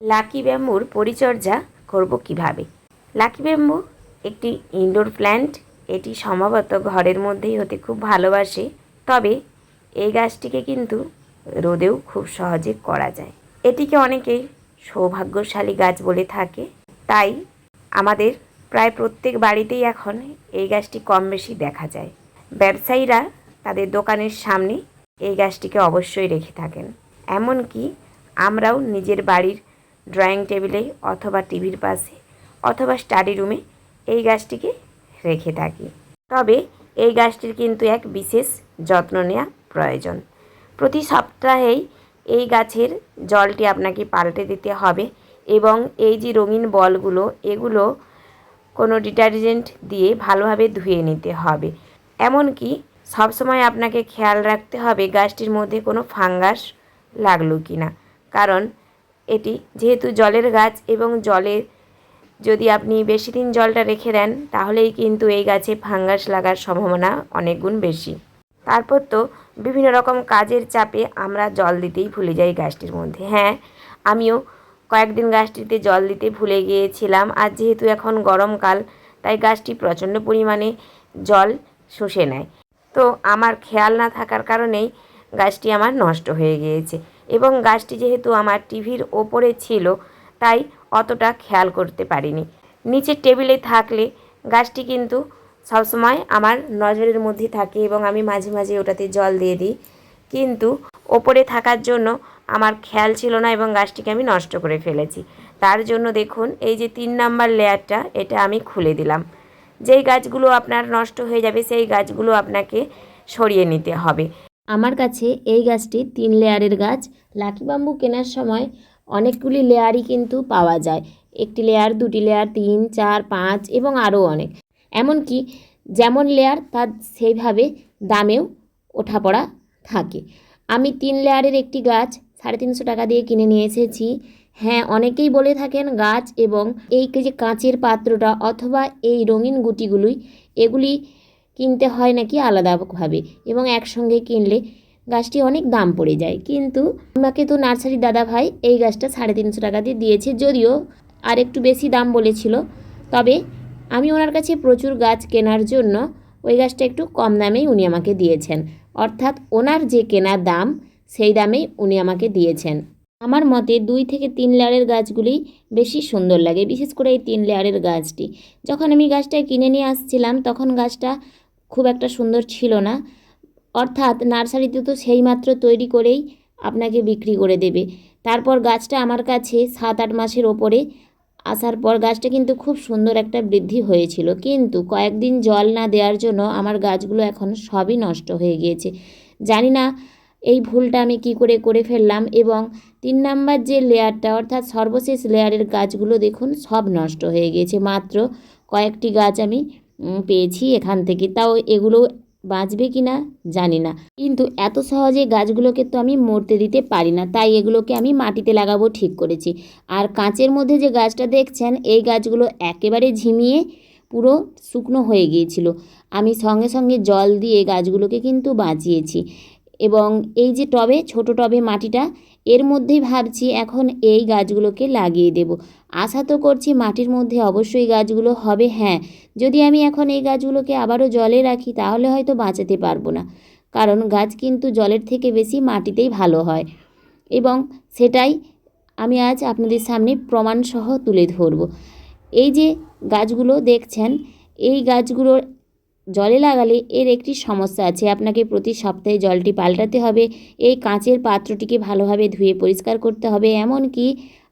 Lucky ব্যাম্বুর পরিচর্যা করব কিভাবে। লাকি ব্যাম্বু একটি ইনডোর প্ল্যান্ট। এটি সম্ভবত ঘরের মধ্যেই হতে খুব ভালোবাসে, তবে এই গাছটিকে কিন্তু রোদেও খুব সহজে করা যায়। এটিকে অনেকেই সৌভাগ্যশালী গাছ বলে থাকে, তাই আমাদের প্রায় প্রত্যেক বাড়িতেই এখন এই গাছটি কম বেশি দেখা যায়। ব্যবসায়ীরা তাদের দোকানের সামনে এই গাছটিকে অবশ্যই রেখে থাকেন। এমনকি আমরাও নিজের বাড়ির ড্রয়িং টেবিলে অথবা টিভির পাশে অথবা স্টাডি রুমে এই গাছটিকে রেখে থাকি। তবে এই গাছটির কিন্তু এক বিশেষ যত্ন নেওয়া প্রয়োজন। প্রতি সপ্তাহেই এই গাছের জলটি আপনাকে পাল্টে দিতে হবে এবং এই যে রঙিন বলগুলো, এগুলো কোনো ডিটারজেন্ট দিয়ে ভালোভাবে ধুয়ে নিতে হবে। এমনকি সবসময় আপনাকে খেয়াল রাখতে হবে গাছটির মধ্যে কোনো ফাঙ্গাস লাগলো কি না, কারণ এটি যেহেতু জলের গাছ এবং জলে যদি আপনি বেশি দিন জলটা রেখে দেন তাহলেই কিন্তু এই গাছে ফাঙ্গাস লাগার সম্ভাবনা অনেক গুণ বেশি। তারপর তো বিভিন্ন রকম কাজের চাপে আমরা জল দিতেই ভুলে যাই গাছটির মধ্যে। হ্যাঁ, আমিও কয়েকদিন গাছটিতে জল দিতে ভুলে গিয়েছিলাম। আর যেহেতু এখন গরমকাল, তাই গাছটি প্রচণ্ড পরিমাণে জল শুষে নেয়। তো আমার খেয়াল না থাকার কারণেই গাছটি আমার নষ্ট হয়ে গিয়েছে এবং গাছটি যেহেতু আমার টিভির ওপরে ছিল, তাই অতটা খেয়াল করতে পারিনি। নিচের টেবিলে থাকলে গাছটি কিন্তু সবসময় আমার নজরের মধ্যে থাকে এবং আমি মাঝে মাঝে ওটাতে জল দিয়ে দিই, কিন্তু ওপরে থাকার জন্য আমার খেয়াল ছিল না এবং গাছটিকে আমি নষ্ট করে ফেলেছি। তার জন্য দেখুন এই যে 3 নাম্বার লেয়ারটা, এটা আমি খুলে দিলাম। যেই গাছগুলো আপনার নষ্ট হয়ে যাবে সেই গাছগুলো আপনাকে সরিয়ে নিতে হবে। আমার কাছে এই গাছটি 3 লেয়ারের গাছ। লাকি বাম্বু কেনার সময় অনেকগুলি লেয়ারই কিন্তু পাওয়া যায়। 1টি লেয়ার, 2টি লেয়ার, 3, 4, 5 এবং আরও অনেক। এমনকি যেমন লেয়ার তার সেইভাবে দামেও ওঠাপড়া থাকে। আমি 3 লেয়ারের একটি গাছ 350 টাকা দিয়ে কিনে নিয়ে এসেছি। হ্যাঁ, অনেকেই বলে থাকেন গাছ এবং এই যে কাঁচের পাত্রটা অথবা এই রঙিন গুটিগুলোই, এগুলি কিনতে হয় নাকি আলাদাভাবে এবং একসঙ্গে কিনলে গাছটি অনেক দাম পড়ে যায়। কিন্তু আমাকে তো নার্সারির দাদা ভাই এই গাছটা 350 টাকা দিয়ে দিয়েছে, যদিও আর একটু বেশি দাম বলেছিল। তবে আমি ওনার কাছে প্রচুর গাছ কেনার জন্য ওই গাছটা একটু কম দামেই উনি আমাকে দিয়েছেন, অর্থাৎ ওনার যে কেনার দাম সেই দামেই উনি আমাকে দিয়েছেন। আমার মতে 2 থেকে 3 লেয়ারের গাছগুলি বেশি সুন্দর লাগে, বিশেষ করে এই 3 লেয়ারের গাছটি। যখন আমি গাছটা কিনে নিয়ে আসছিলাম তখন গাছটা খুব একটা সুন্দর ছিল না, অর্থাৎ নার্সারিতে তো সেই মাত্র তৈরি করেই আপনাকে বিক্রি করে দেবে। তারপর গাছটা আমার কাছে 7-8 মাসের ওপরে আসার পর গাছটা কিন্তু খুব সুন্দর একটা বৃদ্ধি হয়েছিল, কিন্তু কয়েকদিন জল না দেওয়ার জন্য আমার গাছগুলো এখন সবই নষ্ট হয়ে গিয়েছে। জানি না এই ভুলটা আমি কি করে ফেললাম এবং 3 নাম্বার যে লেয়ারটা অর্থাৎ সর্বশেষ লেয়ারের গাছগুলো দেখুন সব নষ্ট হয়ে গিয়েছে। মাত্র কয়েকটি গাছ আমি পেয়েছি এখান থেকে, তাও এগুলো বাঁচবে কি না জানি না, কিন্তু এত সহজে গাছগুলোকে তো আমি মরতে দিতে পারি না, তাই এগুলোকে আমি মাটিতে লাগাবো ঠিক করেছি। আর কাঁচের মধ্যে যে গাছটা দেখছেন এই গাছগুলো একেবারে ঝিমিয়ে পুরো শুকনো হয়ে গিয়েছিল। আমি সঙ্গে সঙ্গে জল দিয়ে গাছগুলোকে কিন্তু বাঁচিয়েছি এবং এই যে টবে, ছোট টবে মাটিটা, এর মধ্যেই ভাবছি এখন এই গাছগুলোকে লাগিয়ে দেব। আশা তো করছি মাটির মধ্যে অবশ্যই গাছগুলো হবে। হ্যাঁ, যদি আমি এখন এই গাছগুলোকে আবারও জলে রাখি তাহলে হয়তো বাঁচাতে পারবো না, কারণ গাছ কিন্তু জলের থেকে বেশি মাটিতেই ভালো হয় এবং সেটাই আমি আজ আপনাদের সামনে প্রমাণসহ তুলে ধরব। এই যে গাছগুলো দেখছেন, এই গাছগুলোর জলে লাগালে এর একটি সমস্যা আছে, আপনাকে প্রতি সপ্তাহে জলটি পাল্টাতে হবে, এই কাঁচের পাত্রটিকে ভালোভাবে ধুয়ে পরিষ্কার করতে হবে, এমনকি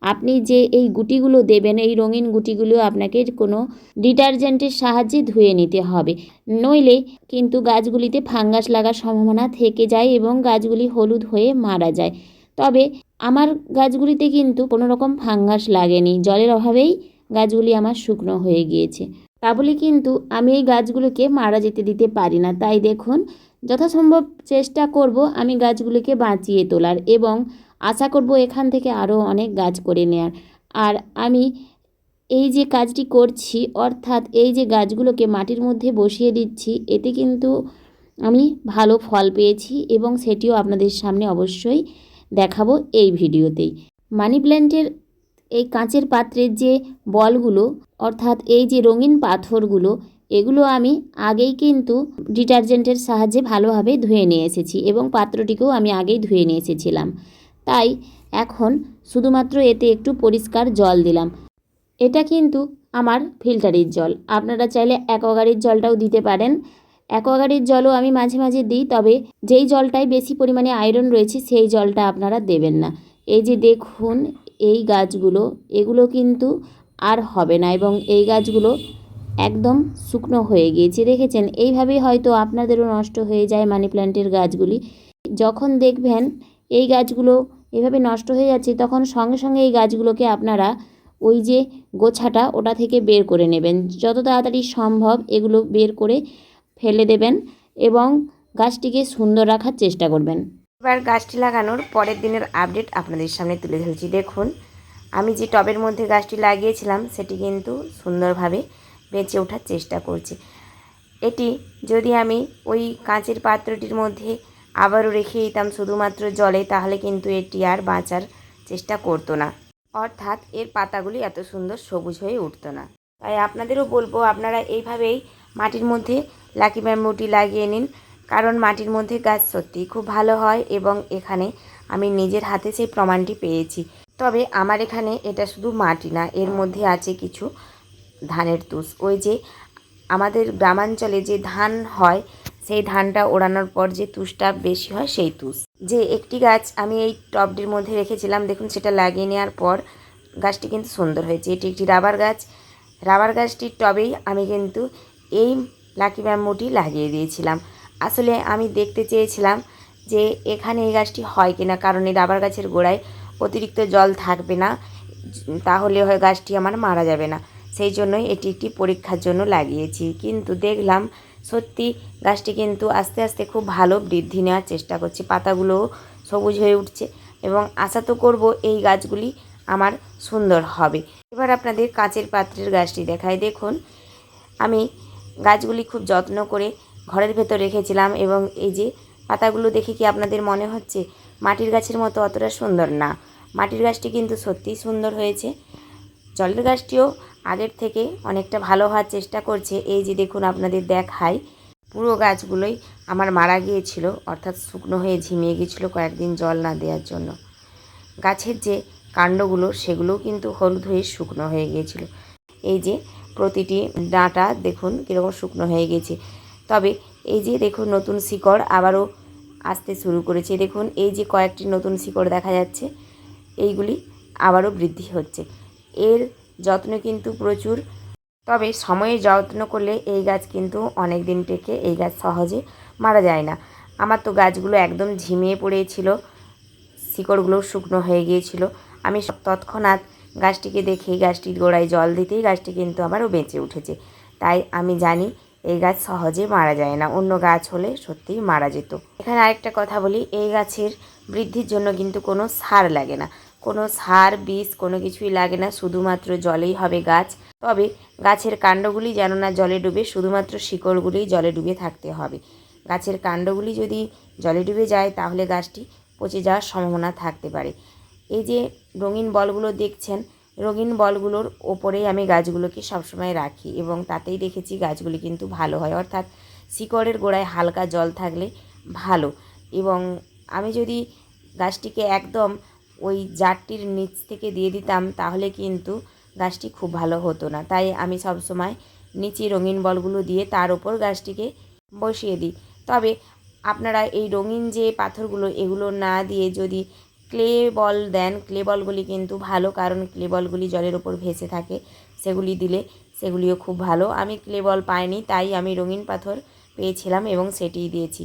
আপনি যে এই গুটিগুলো দেবেন এই রঙিন গুটিগুলো আপনাকে কোনো ডিটারজেন্টের সাহায্যে ধুয়ে নিতে হবে, নইলে কিন্তু গাছগুলিতে ফাঙ্গাস লাগার সম্ভাবনা থেকে যায় এবং গাছগুলি হলুদ হয়ে মারা যায়। তবে আমার গাছগুলিতে কিন্তু কোনো রকম ফাঙ্গাস লাগেনি, জলের অভাবেই গাছগুলি আমার শুকনো হয়ে গিয়েছে। তা বলে কিন্তু আমি এই গাছগুলোকে মারা যেতে দিতে পারি না, তাই দেখুন যথাসম্ভব চেষ্টা করব আমি গাছগুলিকে বাঁচিয়ে তোলার এবং আশা করব এখান থেকে আরও অনেক গাছ করে নেয়ার। আর আমি এই যে কাজটি করছি অর্থাৎ এই যে গাছগুলোকে মাটির মধ্যে বসিয়ে দিচ্ছি, এতে কিন্তু আমি ভালো ফল পেয়েছি এবং সেটিও আপনাদের সামনে অবশ্যই দেখাবো এই ভিডিওতেই। মানি প্ল্যান্টের এই কাঁচের পাত্রের যে বলগুলো অর্থাৎ এই যে রঙিন পাথরগুলো, এগুলো আমি আগেই কিন্তু ডিটারজেন্টের সাহায্যে ভালোভাবে ধুয়ে নিয়ে এসেছি এবং পাত্রটিকেও আমি আগেই ধুয়ে নিয়ে এসেছিলাম। তাই এখন শুধুমাত্র এতে একটু পরিষ্কার জল দিলাম। এটা কিন্তু আমার ফিল্টারের জল, আপনারা চাইলে অ্যাকোয়াগার্ডের জলটাও দিতে পারেন। অ্যাকোয়াগার্ডের জলও আমি মাঝে মাঝে দিই, তবে যেই জলটায় বেশি পরিমাণে আয়রন রয়েছে সেই জলটা আপনারা দেবেন না। এই যে দেখুন এই গাছগুলো, এগুলো কিন্তু আর হবে না এবং এই গাছগুলো একদম শুকনো হয়ে গিয়েছে। দেখেছেন, এইভাবেই হয়তো আপনাদেরও নষ্ট হয়ে যায় মানি প্ল্যান্টের গাছগুলি। যখন দেখবেন এই গাছগুলো এভাবে নষ্ট হয়ে যাচ্ছে, তখন সঙ্গে সঙ্গে এই গাছগুলোকে আপনারা ওই যে গোছাটা ওটা থেকে বের করে নেবেন। যত তাড়াতাড়ি সম্ভব এগুলো বের করে ফেলে দেবেন এবং গাছটিকে সুন্দর রাখার চেষ্টা করবেন। এবার গাছটি লাগানোর পরের দিনের আপডেট আপনাদের সামনে তুলে ধরছি। দেখুন, আমি যে টবের মধ্যে গাছটি লাগিয়েছিলাম সেটি কিন্তু সুন্দরভাবে বেঁচে ওঠার চেষ্টা করছে। এটি যদি আমি ওই কাঁচের পাত্রটির মধ্যে আবারও রেখে দিতাম শুধুমাত্র জলে, তাহলে কিন্তু এটি আর বাঁচার চেষ্টা করতো না, অর্থাৎ এর পাতাগুলি এত সুন্দর সবুজ হয়ে উঠতো না। তাই আপনাদেরও বলবো আপনারা এইভাবেই মাটির মধ্যে লাকি ব্যাম্বুটি লাগিয়ে নিন, কারণ মাটির মধ্যে গাছ সত্যিই খুব ভালো হয় এবং এখানে আমি নিজের হাতে সেই প্রমাণটি পেয়েছি। তবে আমার এখানে এটা শুধু মাটি না, এর মধ্যে আছে কিছু ধানের তুষ। ওই যে আমাদের গ্রামাঞ্চলে যে ধান হয় সেই ধানটা ওড়ানোর পর যে তুষটা বেশি হয় সেই তুষ। যে একটি গাছ আমি এই টবটির মধ্যে রেখেছিলাম, দেখুন সেটা লাগিয়ে নেওয়ার পর গাছটি কিন্তু সুন্দর হয়েছে। এটি একটি রাবার গাছ। রাবার গাছটির টবেই আমি কিন্তু এই লাকি ব্যাম্বুটি লাগিয়ে দিয়েছিলাম। আসলে আমি দেখতে চেয়েছিলাম যে এখানে এই গাছটি হয় কিনা, কারণ এই রাবার গাছের গোড়ায় অতিরিক্ত জল থাকবে না, তাহলে হয় গাছটি আমার মারা যাবে না। সেই জন্যই এটি একটি পরীক্ষার জন্য লাগিয়েছি। কিন্তু দেখলাম সত্যি গাছটি কিন্তু আস্তে আস্তে খুব ভালো বৃদ্ধি নেওয়ার চেষ্টা করছে, পাতাগুলোও সবুজ হয়ে উঠছে এবং আশা তো করব এই গাছগুলি আমার সুন্দর হবে। এবার আপনাদের কাঁচের পাত্রের গাছটি দেখাই। দেখুন, আমি গাছগুলি খুব যত্ন করে ঘরের ভেতর রেখেছিলাম এবং এই যে পাতাগুলো দেখে কি আপনাদের মনে হচ্ছে মাটির গাছের মতো অতটা সুন্দর? না, মাটির গাছটি কিন্তু সত্যিই সুন্দর হয়েছে। জলের গাছটিও আগের থেকে অনেকটা ভালো হওয়ার চেষ্টা করছে। এই যে দেখুন আপনাদের দেখাই, পুরো গাছগুলোই আমার মারা গিয়েছিল, অর্থাৎ শুকনো হয়ে ঝিমিয়ে গিয়েছিলো কয়েকদিন জল না দেওয়ার জন্য। গাছের যে কাণ্ডগুলো সেগুলোও কিন্তু হলুদ হয়ে শুকনো হয়ে গিয়েছিল। এই যে প্রতিটি ডাঁটা দেখুন কীরকম শুকনো হয়ে গেছে। তবে এই যে দেখুন নতুন শিকড় আবারও আসতে শুরু করেছে। দেখুন এই যে কয়েকটি নতুন শিকড় দেখা যাচ্ছে, এইগুলি আবারও বৃদ্ধি হচ্ছে। এর যত্ন কিন্তু প্রচুর, তবে সময়ে যত্ন করলে এই গাছ কিন্তু অনেক দিন টেকে, এই গাছ সহজে মারা যায় না। আমার তো গাছগুলো একদম ঝিমিয়ে পড়েছিল, শিকড়গুলো শুকনো হয়ে গিয়েছিল। আমি তৎক্ষণাৎ গাছটিকে দেখেই গাছটির গোড়ায় জল দিতেই গাছটি কিন্তু আবারও বেঁচে উঠেছে। তাই আমি জানি এই গাছ সহজে মারা যায় না, অন্য গাছ হলে সত্যিই মারা যেত। এখানে আরেকটা কথা বলি, এই গাছের বৃদ্ধির জন্য কিন্তু কোনো সার লাগে না, কোনো সার বীজ কোনো কিছুই লাগে না, শুধুমাত্র জলেই হবে গাছ। তবে গাছের কাণ্ডগুলি যেন না জলে ডুবে, শুধুমাত্র শিকড়গুলিই জলে ডুবে থাকতে হবে। গাছের কাণ্ডগুলি যদি জলে ডুবে যায় তাহলে গাছটি পচে যাওয়ার সম্ভাবনা থাকতে পারে। এই যে রঙিন বলগুলো দেখছেন, রঙিন বলগুলোর ওপরেই আমি গাছগুলোকে সবসময় রাখি এবং তাতেই দেখেছি গাছগুলি কিন্তু ভালো হয়, অর্থাৎ শিকড়ের গোড়ায় হালকা জল থাকলে ভালো। এবং আমি যদি গাছটিকে একদম ওই জারটির নিচ থেকে দিয়ে দিতাম তাহলে কিন্তু গাছটি খুব ভালো হতো না। তাই আমি সবসময় নিচে রঙিন বলগুলো দিয়ে তার উপর গাছটিকে বসিয়ে দিই। তবে আপনারা এই রঙিন যে পাথরগুলো এগুলো না দিয়ে যদি ক্লে বল দেন, ক্লে বলগুলি কিন্তু ভালো, কারণ ক্লে বলগুলি জলের ওপর ভেসে থাকে, সেগুলি দিলে সেগুলিও খুব ভালো। আমি ক্লে বল পাইনি, তাই আমি রঙিন পাথর পেয়েছিলাম এবং সেটিই দিয়েছি।